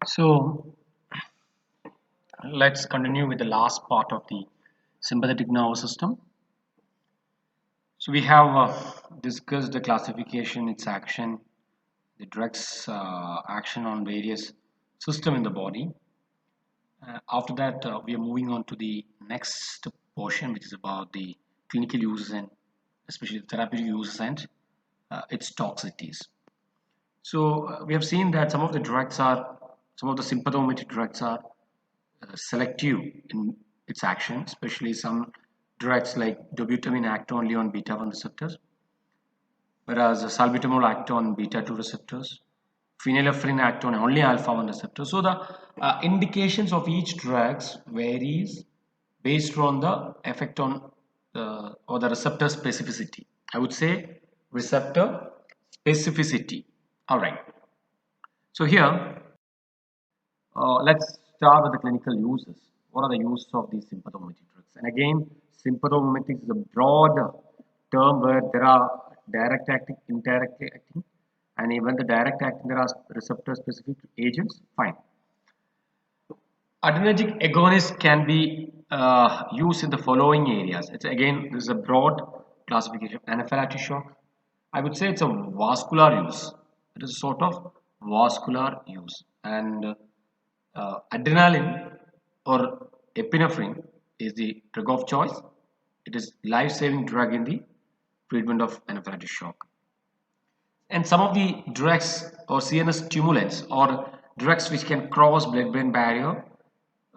So let's continue with the last part of the sympathetic nervous system. So we have discussed the classification, its action, the drug's action on various system in the body. After that, we are moving on to the next portion, which is about the clinical uses and especially the therapeutic uses and its toxicities. So we have seen that some of the sympathomimetic drugs are selective in its action, especially some drugs like dobutamine act only on beta 1 receptors, whereas salbutamol act on beta 2 receptors, phenylephrine act on only alpha 1 receptors. So the indications of each drugs varies based on the effect on or the receptor specificity. I would say receptor specificity. All right. So here let's start with the clinical uses. What are the uses of these sympathomimetic drugs? And again, sympathomimetics is a broad term where there are direct acting, indirect acting, and even the direct acting, there are receptor specific agents. Fine. Adrenergic agonists can be used in the following areas. It's again, this is a broad classification. Anaphylactic shock. I would say it's a vascular use. It is a sort of vascular use. And adrenaline or epinephrine is the drug of choice. It is life-saving drug in the treatment of anaphylactic shock. And some of the drugs or CNS stimulants or drugs which can cross blood-brain barrier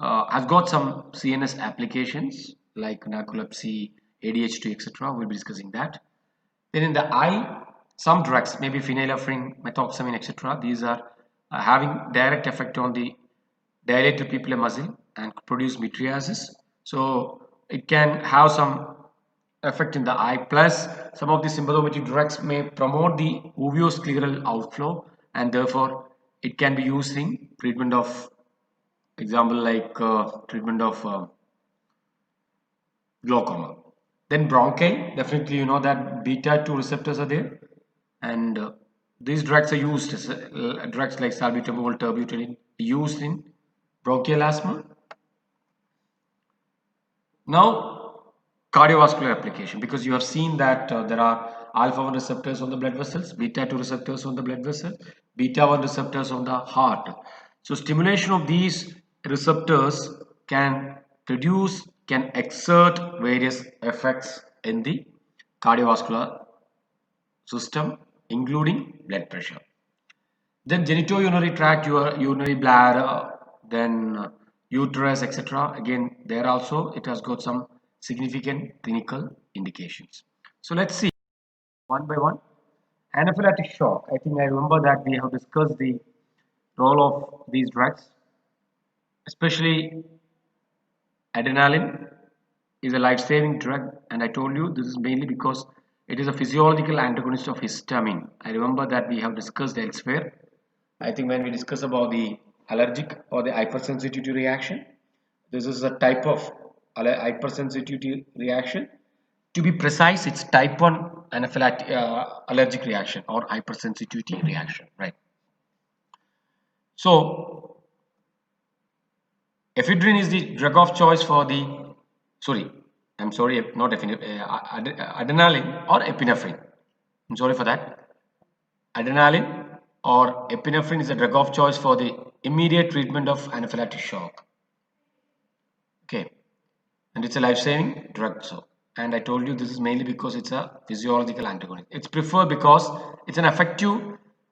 has got some CNS applications like narcolepsy, ADHD, etc. We'll be discussing that. Then in the eye, some drugs, maybe phenylephrine, methoxamine, etc. These are having direct effect on the dilated pupillary muscle and produce mydriasis. So it can have some effect in the eye. Plus, some of the sympathomatic drugs may promote the uveoscleral outflow, and therefore it can be used in treatment of example like treatment of glaucoma. Then bronchi, definitely you know that beta 2 receptors are there, and these drugs are used as drugs like salbutamol, terbutaline used in bronchial asthma. Now, cardiovascular application, because you have seen that there are alpha 1 receptors on the blood vessels, beta 2 receptors on the blood vessels, beta 1 receptors on the heart. So, stimulation of these receptors can exert various effects in the cardiovascular system, including blood pressure. Then genitourinary tract, your urinary bladder, then uterus, etc. Again, there also it has got some significant clinical indications. So let's see one by one. Anaphylactic shock. I think I remember that we have discussed the role of these drugs, especially adrenaline is a life-saving drug, and I told you this is mainly because it is a physiological antagonist of histamine. I remember that we have discussed elsewhere. I think when we discuss about the allergic or the hypersensitivity reaction, this is a type of hypersensitivity reaction. To be precise, it's type 1 anaphylactic allergic reaction or hypersensitivity reaction, right? So, ephedrine is the drug of choice for the, sorry, I'm sorry, not adrenaline or epinephrine. I'm sorry for that. Adrenaline or epinephrine is a drug of choice for the immediate treatment of anaphylactic shock. Okay, and it's a life-saving drug. So, and I told you this is mainly because it's a physiological antagonist. It's preferred because it's an effective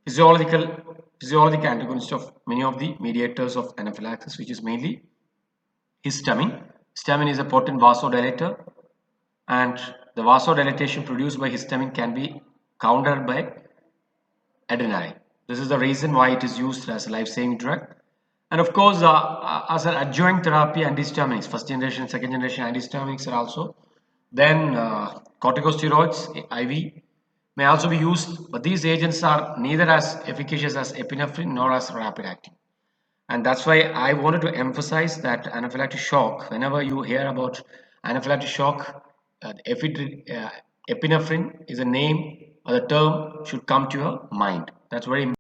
physiological antagonist of many of the mediators of anaphylaxis, which is mainly histamine. Histamine is a potent vasodilator, and the vasodilatation produced by histamine can be countered by adrenaline. This is the reason why it is used as a life-saving drug. And of course, as an adjunct therapy, antihistaminics, first generation, second generation antihistaminics are also. Then corticosteroids, IV, may also be used, but these agents are neither as efficacious as epinephrine nor as rapid acting. And that's why I wanted to emphasize that anaphylactic shock, whenever you hear about anaphylactic shock, epinephrine is a name or the term should come to your mind. That's very important.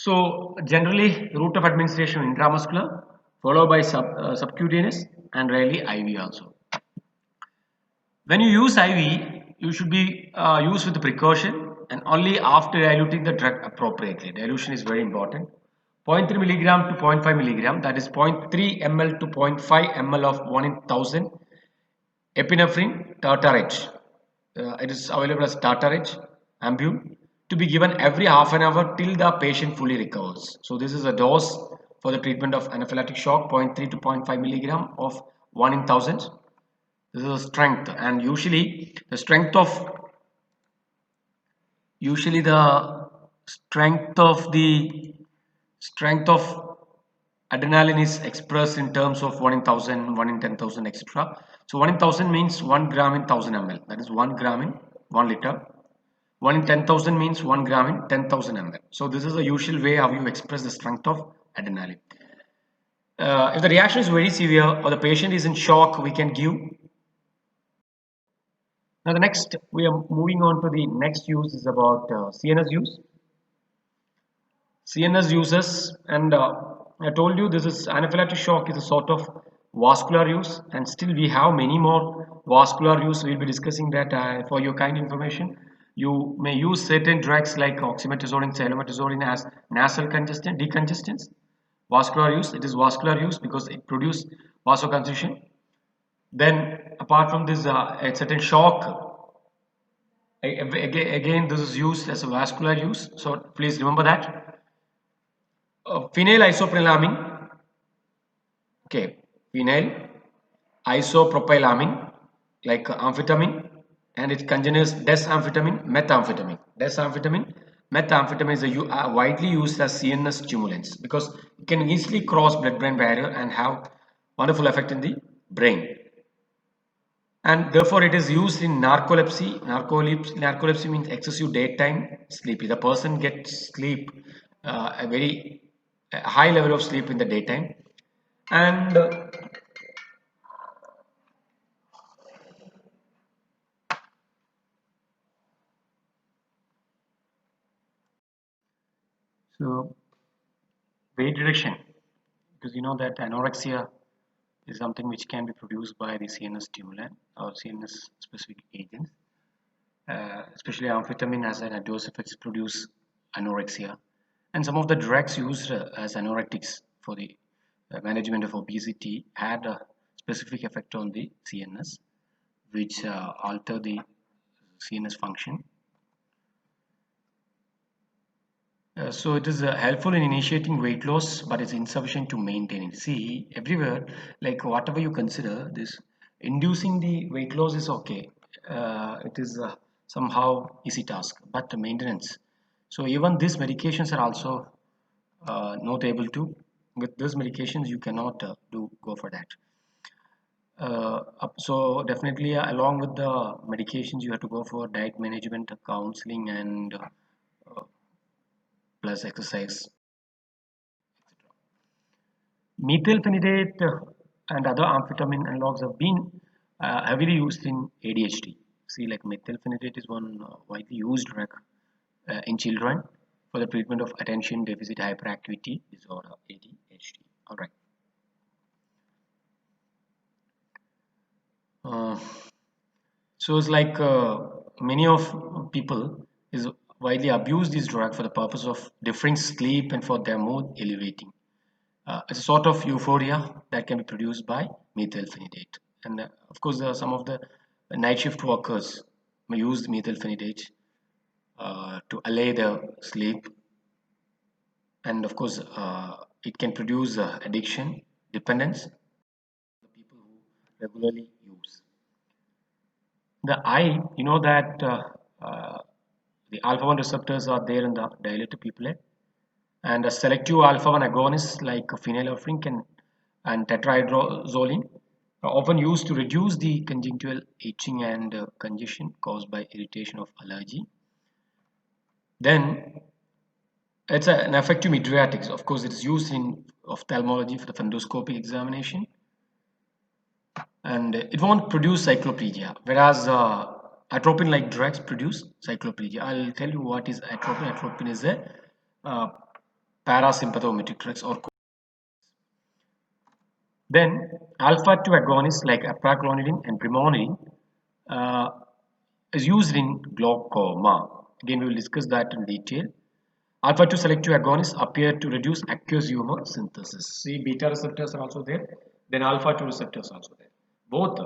So generally, route of administration intramuscular, followed by subcutaneous, and rarely IV also. When you use IV, you should be used with precaution and only after diluting the drug appropriately. Dilution is very important. Zero point 0.3 milligram to zero point 0.5 milligram, that is 0.3 ml to zero point 0.5 ml of 1 in 1000 epinephrine tartarate. It is available as tartarate ambule to be given every half an hour till the patient fully recovers. So this is a dose for the treatment of anaphylactic shock. Zero point 0.3 to zero point 0.5 milligram of 1 in 1000. This is a strength, and usually the strength of adrenaline is expressed in terms of 1 in 1000, 1 in 10,000, etc. So 1 in 1000 means 1 gram in 1000 ml, that is 1 gram in 1 liter. 1 in 10,000 means 1 gram in 10,000 ml. So this is the usual way how you express the strength of adrenaline. If the reaction is very severe or the patient is in shock, we can give. Now the next, we are moving on to the next use is about CNS use. CNS uses, and I told you this is anaphylactic shock is a sort of vascular use, and still we have many more vascular use. We'll be discussing that for your kind information. You may use certain drugs like oxymetazoline, cyclopentazoline as nasal congestant, decongestants. Vascular use, it is vascular use because it produces vasoconstriction. Then apart from this, a certain shock, again this is used as a vascular use, so please remember that. Phenyl isopropylamine, okay, phenyl isopropylamine, like amphetamine, and its congeners desamphetamine, methamphetamine. Methamphetamine is widely used as CNS stimulants because it can easily cross blood-brain barrier and have wonderful effect in the brain. And therefore it is used in narcolepsy. Narcolepsy means excessive daytime sleep. The person gets sleep, a very high level of sleep in the daytime, and so weight reduction, because you know that anorexia is something which can be produced by the CNS stimulant or CNS specific agents. Especially amphetamine has an adverse effects produce anorexia, and some of the drugs used as anorectics for the management of obesity had a specific effect on the CNS, which alter the CNS function. So it is helpful in initiating weight loss, but it's insufficient to maintain it. See, everywhere, like whatever you consider, this inducing the weight loss is okay. It is somehow easy task, but the maintenance. So even these medications are also not able to. With these medications, you cannot go for that. So definitely, along with the medications, you have to go for diet management, counseling, and plus exercise. Methylphenidate and other amphetamine analogs have been heavily used in ADHD. See, like methylphenidate is one widely used drug in children for the treatment of attention deficit hyperactivity disorder, ADHD. All right. Uh, so it's like many of people is widely abuse this drug for the purpose of deferring sleep and for their mood elevating. It's a sort of euphoria that can be produced by methylphenidate. And of course, some of the night shift workers may use methylphenidate to allay their sleep. And of course, it can produce addiction, dependence, the people who regularly use. The eye, you know that the alpha 1 receptors are there in the dilated pupillate, and a selective alpha 1 agonist like phenylephrine and tetrahydrozoline are often used to reduce the conjunctival itching and congestion caused by irritation of allergy. Then it's an effective mydriatic. Of course, it is used in ophthalmology for the fundoscopic examination, and it won't produce cycloplegia, whereas atropine like drugs produce cycloplegia. I'll tell you what is atropine. Atropine is a parasympathetic drugs or then alpha 2 agonists like apraglonidine and brimonidine uh, is used in glaucoma. Again, we will discuss that in detail. Alpha 2 selective agonists appear to reduce aqueous humor synthesis. See, beta receptors are also there, then alpha 2 receptors are also there. Both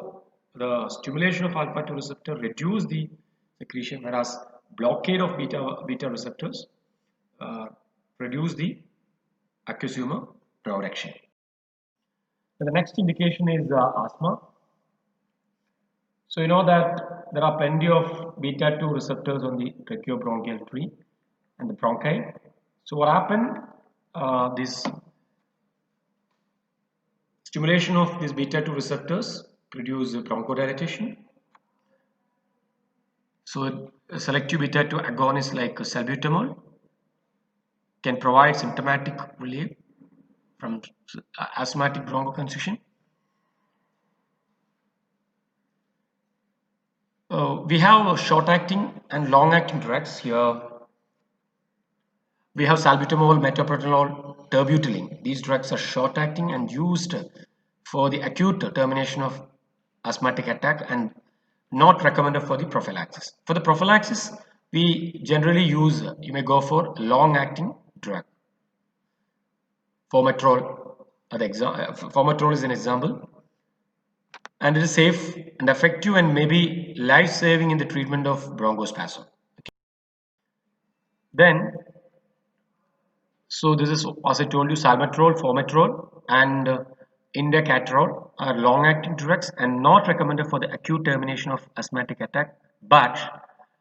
the stimulation of alpha 2 receptor reduce the secretion, whereas blockade of beta receptors reduce the aqueous humor production. And the next indication is asthma. So you know that there are plenty of beta 2 receptors on the tracheobronchial tree and the bronchi. So what happened? This stimulation of these beta 2 receptors produce bronchodilation. So selective beta 2 agonists like salbutamol can provide symptomatic relief from asthmatic bronchoconstriction. We have short-acting and long-acting drugs here. We have salbutamol, metoprolol, terbutaline. These drugs are short-acting and used for the acute termination of asthmatic attack and not recommended for the prophylaxis. For the prophylaxis, we generally use, you may go for long-acting drug. Formoterol, formoterol is an example, and it is safe and effective and maybe life-saving in the treatment of bronchospasm. Okay. Then, so this is, as I told you, salmeterol, formoterol, and indacaterol are long-acting drugs and not recommended for the acute termination of asthmatic attack.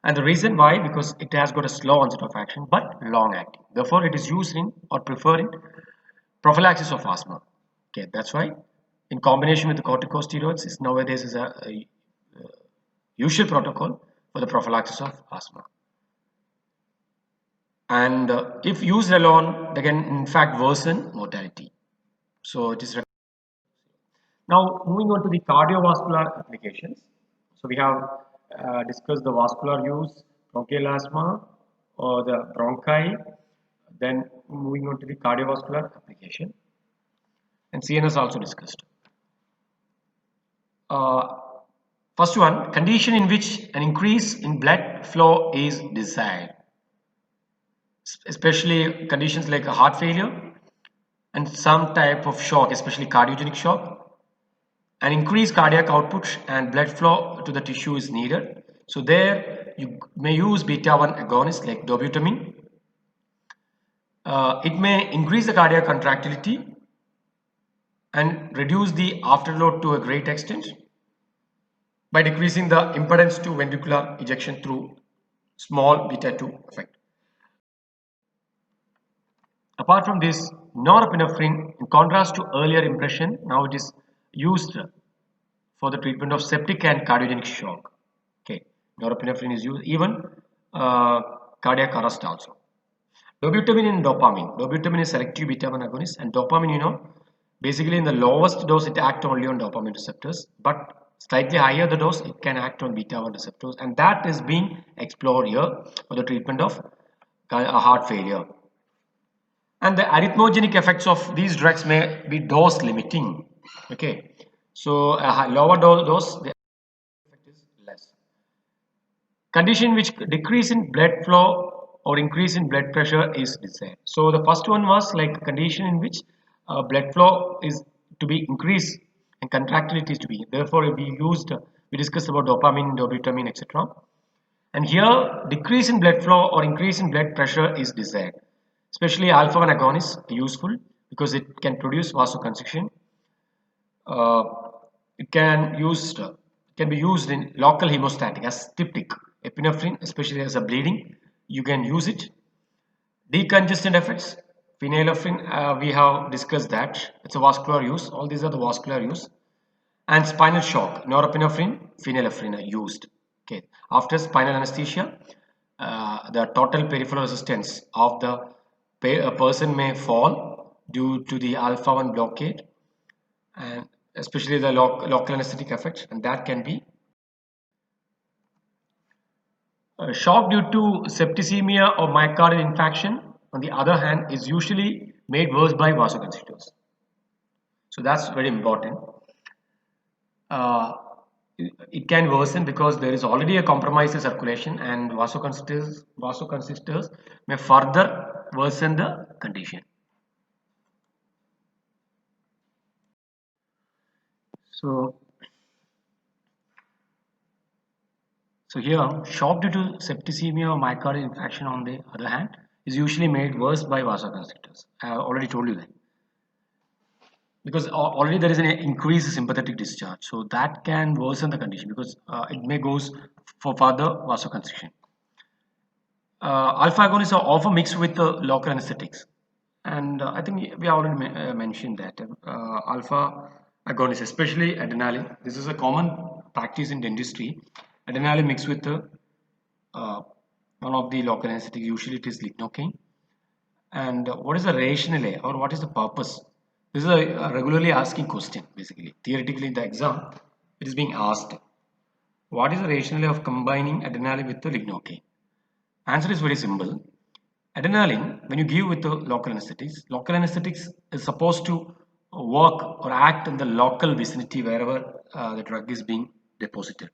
And the reason why, because it has got a slow onset of action, but long-acting. Therefore, it is used in or preferred in prophylaxis of asthma. Okay, that's why in combination with the corticosteroids is nowadays is a usual protocol for the prophylaxis of asthma. And if used alone, they can in fact worsen mortality. So it is now moving on to the cardiovascular applications. So we have discussed the vascular use, bronchial asthma, or the bronchi. Then moving on to the cardiovascular application, and CNS also discussed. First one, condition in which an increase in blood flow is desired, especially conditions like a heart failure and some type of shock, especially cardiogenic shock. An increased cardiac output and blood flow to the tissue is needed. So there you may use beta 1 agonists like dobutamine. It may increase the cardiac contractility and reduce the afterload to a great extent by decreasing the impedance to ventricular ejection through small beta 2 effect. Apart from this, norepinephrine, in contrast to earlier impression, now it is used for the treatment of septic and cardiogenic shock. Okay, norepinephrine is used even cardiac arrest also. Dobutamine and dopamine. Dobutamine is selective beta 1 agonist, and dopamine, you know, basically in the lowest dose it acts only on dopamine receptors, but slightly higher the dose it can act on beta 1 receptors, and that is being explored here for the treatment of heart failure. And the arrhythmogenic effects of these drugs may be dose limiting. Okay, so a lower dose the effect is less. Condition which decrease in blood flow or increase in blood pressure is desired. So the first one was like condition in which blood flow is to be increased and contractility is to be. Therefore, we discussed about dopamine, dobutamine, etc. And here, decrease in blood flow or increase in blood pressure is desired. Especially alpha 1 agonists are useful because it can produce vasoconstriction. It can be used in local hemostatic as styptic. Epinephrine, especially as a bleeding, you can use it. Decongestant effects. Phenylephrine, we have discussed that. It's a vascular use. All these are the vascular use. And spinal shock. Norepinephrine, phenylephrine are used. Okay. After spinal anesthesia, the total peripheral resistance of a person may fall due to the alpha 1 blockade, and especially the local anesthetic effects, and that can be shock due to septicemia or myocardial infarction on the other hand, is usually made worse by vasoconstrictors. So that's very important. Uh, it can worsen because there is already a compromised circulation, and vasoconstrictors may further worsen the condition. So, here, shock due to septicemia or myocardial infarction, on the other hand, is usually made worse by vasoconstrictors. I have already told you that. Because already there is an increased sympathetic discharge, so that can worsen the condition because it may goes for further vasoconstriction. Alpha agonists are often mixed with local anesthetics, and I think we already mentioned that alpha agonists, especially adrenaline, this is a common practice in dentistry. Adrenaline mixed with uh, one of the local anesthetics, usually it is lignocaine. And what is the rationale or what is the purpose? This is a regularly asking question, basically. Theoretically, in the exam, it is being asked. What is the rationale of combining adrenaline with the lignocaine? Answer is very simple. Adrenaline, when you give with the local anesthetics is supposed to work or act in the local vicinity wherever the drug is being deposited.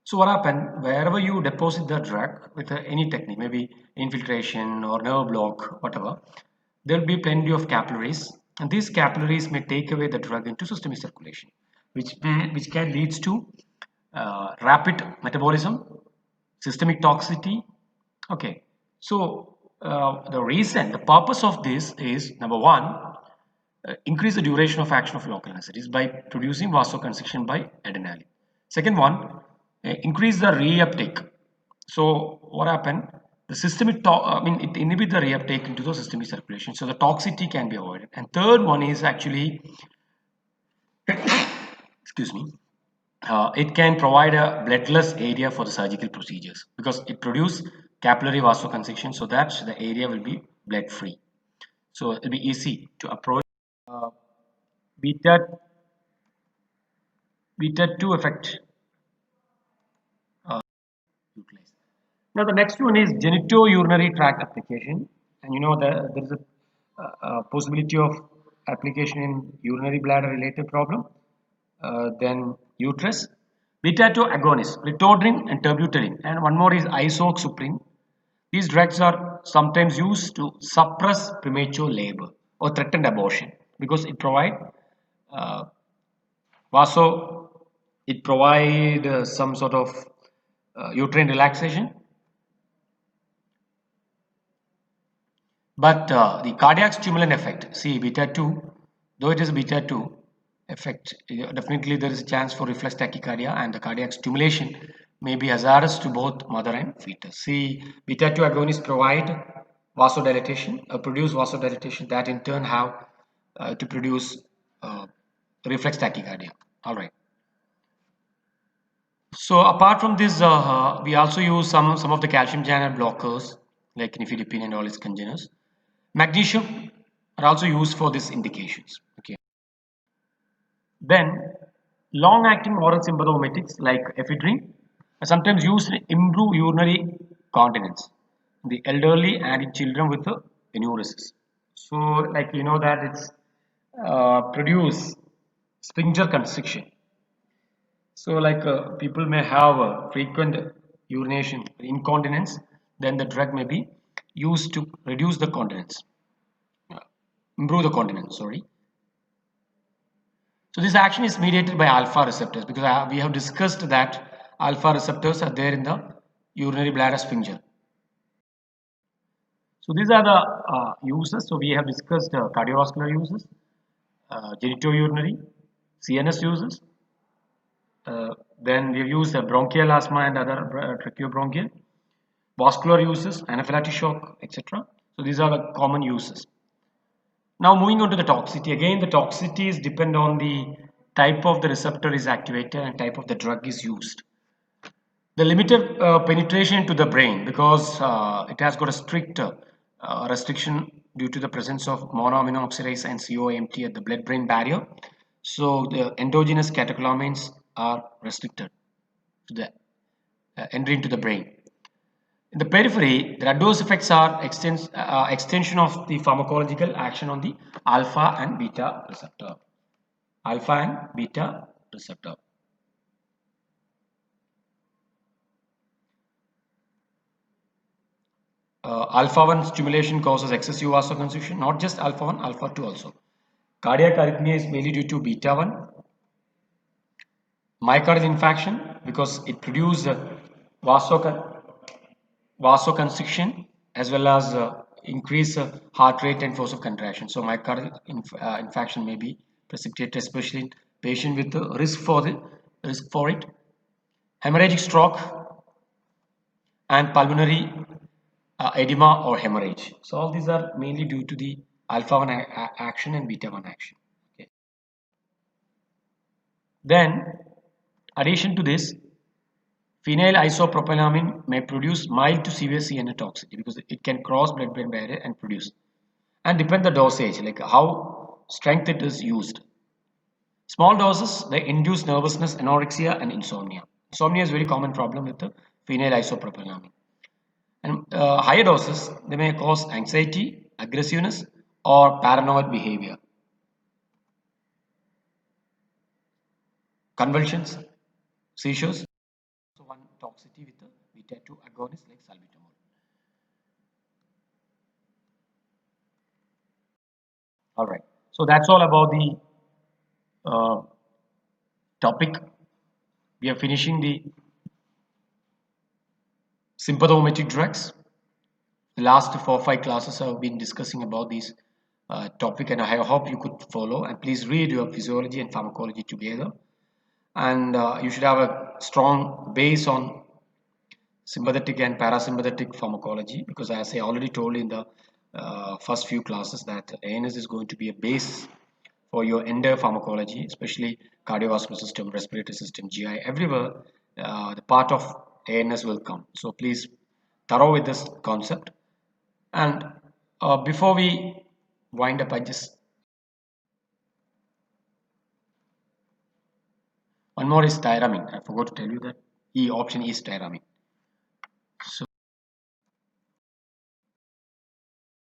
So what happens, wherever you deposit the drug with any technique, maybe infiltration or nerve block, whatever, there will be plenty of capillaries, and these capillaries may take away the drug into systemic circulation, which can leads to rapid metabolism, systemic toxicity. Okay, so the purpose of this is number one, increase the duration of action of local anesthetics by producing vasoconstriction by adrenaline. Second one, increase the reuptake. So what happened? The systemic, it inhibits the reuptake into the systemic circulation, so the toxicity can be avoided. And third one is actually, excuse me, it can provide a bloodless area for the surgical procedures because it produces capillary vasoconstriction, so that the area will be blood free. So it will be easy to approach uh, beta beta 2 effect utilized. Now the next one is genitourinary tract application, and you know that there is a possibility of application in urinary bladder related problem. Then uterus, beta 2 agonists, ritodrine and terbutaline, and one more is isoxsuprine. These drugs are sometimes used to suppress premature labor or threatened abortion because it provide uh, vaso, it provide some sort of uterine relaxation. But the cardiac stimulant effect, see beta 2, though it is beta 2 effect, definitely there is a chance for reflex tachycardia, and the cardiac stimulation may be hazardous to both mother and fetus. See, beta 2 agonists provide vasodilatation, produce vasodilatation that in turn have to produce uh, reflex tachycardia. All right. So apart from this, we also use some of the calcium channel blockers like nifedipine and all its congeners. Magnesium are also used for these indications. Okay. Then long-acting oral sympathomimetics like ephedrine are sometimes used to improve urinary continence in the elderly and in children with enuresis. So like you know that it's produce sphincter constriction. So like people may have frequent urination incontinence, then the drug may be used to reduce the continence, improve the continence, sorry. So this action is mediated by alpha receptors because we have discussed that alpha receptors are there in the urinary bladder sphincter. So these are the uses. So we have discussed cardiovascular uses, genitourinary, CNS uses. Then we've used bronchial asthma and other tracheobronchial, vascular uses, anaphylactic shock, etc. So these are the common uses. Now moving on to the toxicity. Again, the toxicities depend on the type of the receptor is activated and type of the drug is used. The limited penetration to the brain because it has got a strict restriction due to the presence of monoamino oxidase and COMT at the blood-brain barrier. So the endogenous catecholamines are restricted to the entry into the brain. In the periphery, the adverse effects are extension of the pharmacological action on the alpha and beta receptor. Alpha and beta receptor. Alpha 1 stimulation causes excessive vasoconstriction, not just alpha 1, alpha 2 also. Cardiac arrhythmia is mainly due to beta 1. Myocardial infarction because it produces vasoconstriction as well as increase heart rate and force of contraction. So myocardial infarction may be precipitated, especially in patient with the risk for it. Hemorrhagic stroke and pulmonary edema or hemorrhage. So all these are mainly due to the alpha 1 action and beta 1 action. Okay. Then, addition to this, phenyl isopropylamine may produce mild to severe CNS toxicity because it can cross blood-brain barrier and produce. And depend the dosage, like how strength it is used. Small doses, they induce nervousness, anorexia, and insomnia. Insomnia is a very common problem with the phenyl isopropylamine. And higher doses, they may cause anxiety, aggressiveness, or paranoid behavior. Convulsions, seizures, so one toxicity with the beta 2 agonist like salbutamol. All right, so that's all about the topic. We are finishing the sympathomimetic drugs. The last 4 or 5 classes have been discussing about this topic, and I hope you could follow. And please read your physiology and pharmacology together. And you should have a strong base on sympathetic and parasympathetic pharmacology, because as I already told in the first few classes that ANS is going to be a base for your entire pharmacology, especially cardiovascular system, respiratory system, GI, everywhere the part of ANS will come. So please thorough with this concept. And before we wind up, one more is tyramine. I forgot to tell you that option E is tyramine.